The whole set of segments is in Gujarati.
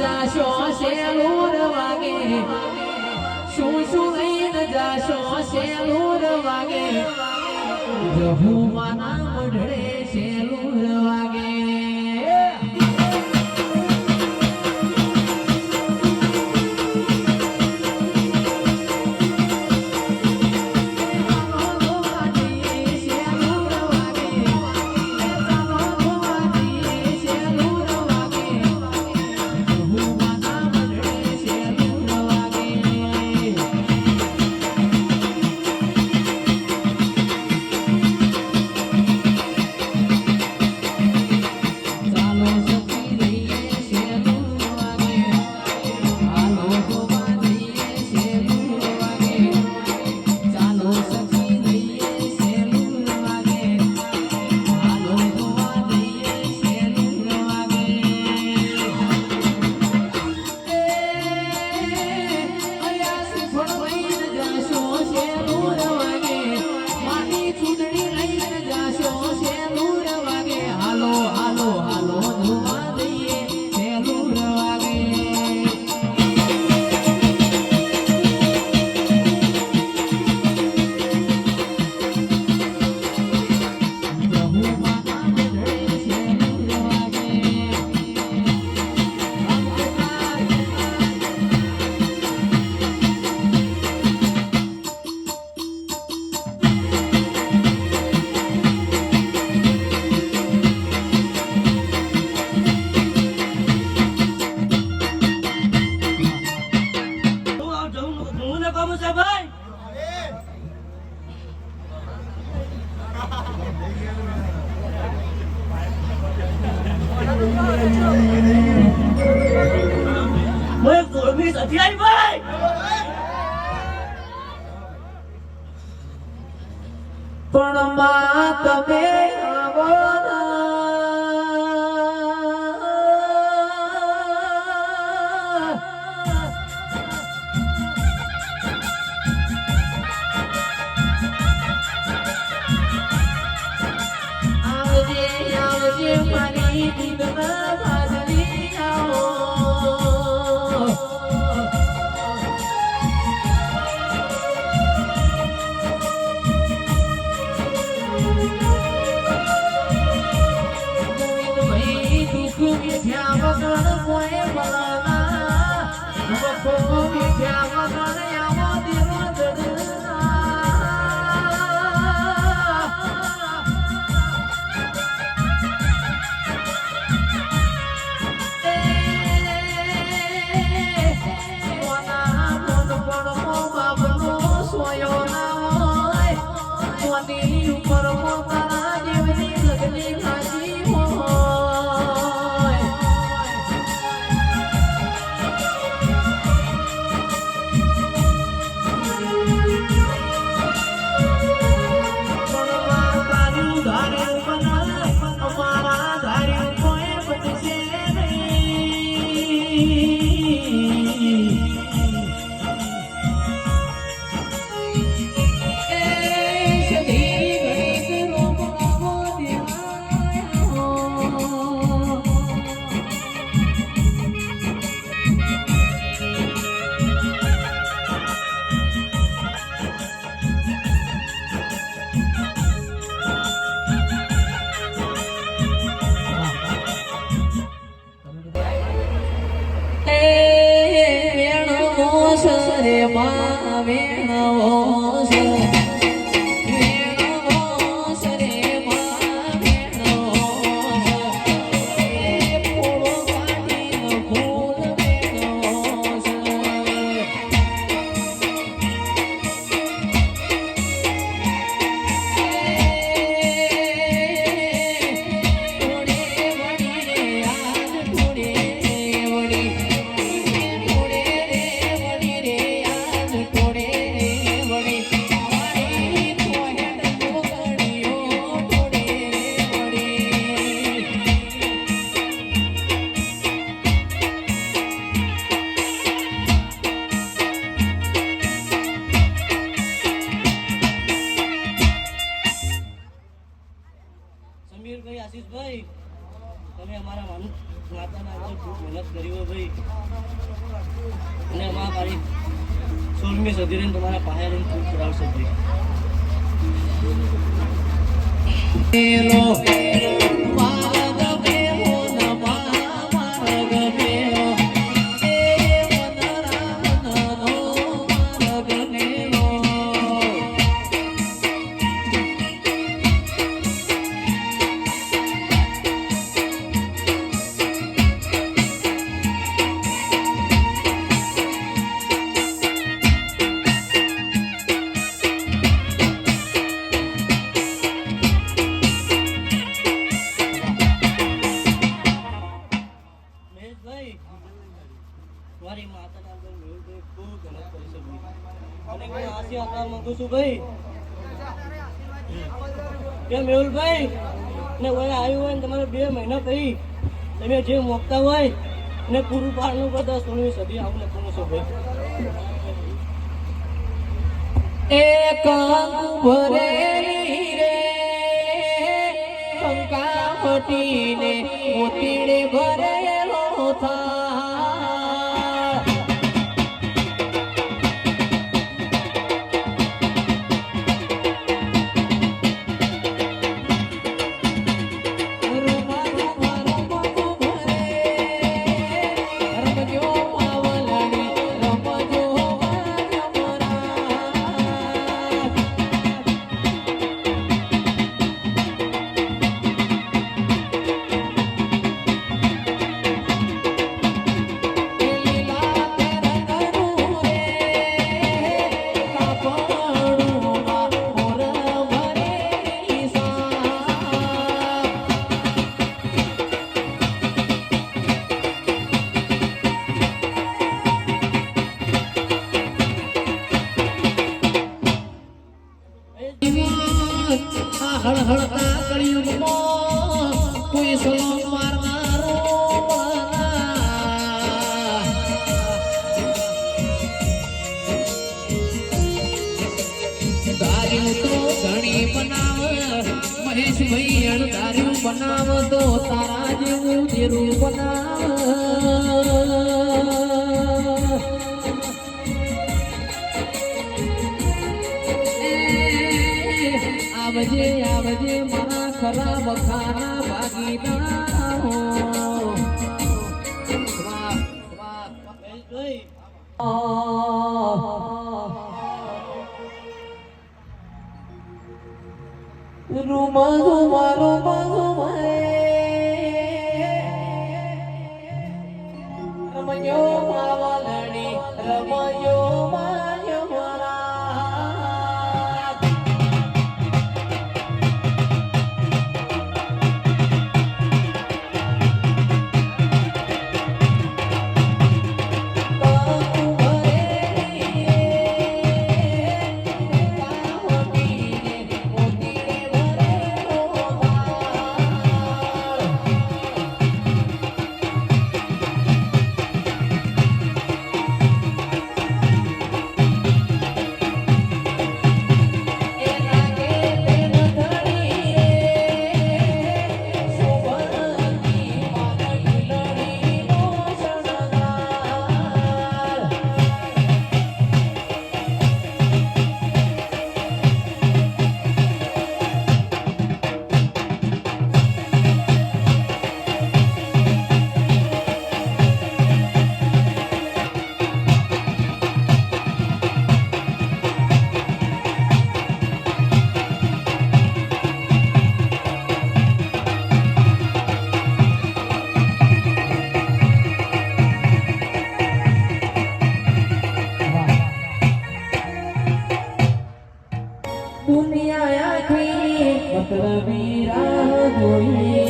જાશો શેલુર વાગે શું શું લઈને જાશો શેલુર વાગે જહુમાના મઢડે શેલુર વાગે પણ માં તમે આવો આવજે આવજે મારી દીદના ભાદરી આવો હતી અને એમાં મારી 16મી સદી રહીને તમારા પાસે રહીને પૂરી કરાવશે ભાઈ. મારી માતાના અંદર મેહુલભાઈ ખૂબ ગણત કરી છે અને હું આશી આપવા માંગુ છું ભાઈ કે મેહુલભાઈ ને ઓય આવ્યું હોય ને તમારે 2 મહિના પછી તમે જે મોકતા હોય ને પૂરું પાડનું બધા 16મી સદી આવું લખવાનું છે ભાઈ. એક ભરેલી રે કંકા ફટીને મોતીડે ભરેલો થા હળહળતા કળિયુગમાં કોઈ સલોમ મારનારો દાર્યું તો ઘણી બનાવ મહેશભાઈ અણધાર્યું બનાવ તો તારા જેવું જેરું બનાવ આવજે આવજે મારા ખરાબ ખાના ભાગીદાર હો. વાહ વાહ મહેશભાઈ રૂમા રૂમા રૂમા રૂમા રમયો માવલડી રમયો માયો મારા દુનિયા આખી મતલબી રાહ જોઈ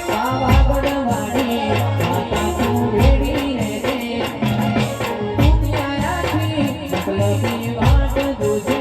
બાબા બડવાડી માતા તું વેડી રે દુનિયા આખી મતલબી વાટ જોજે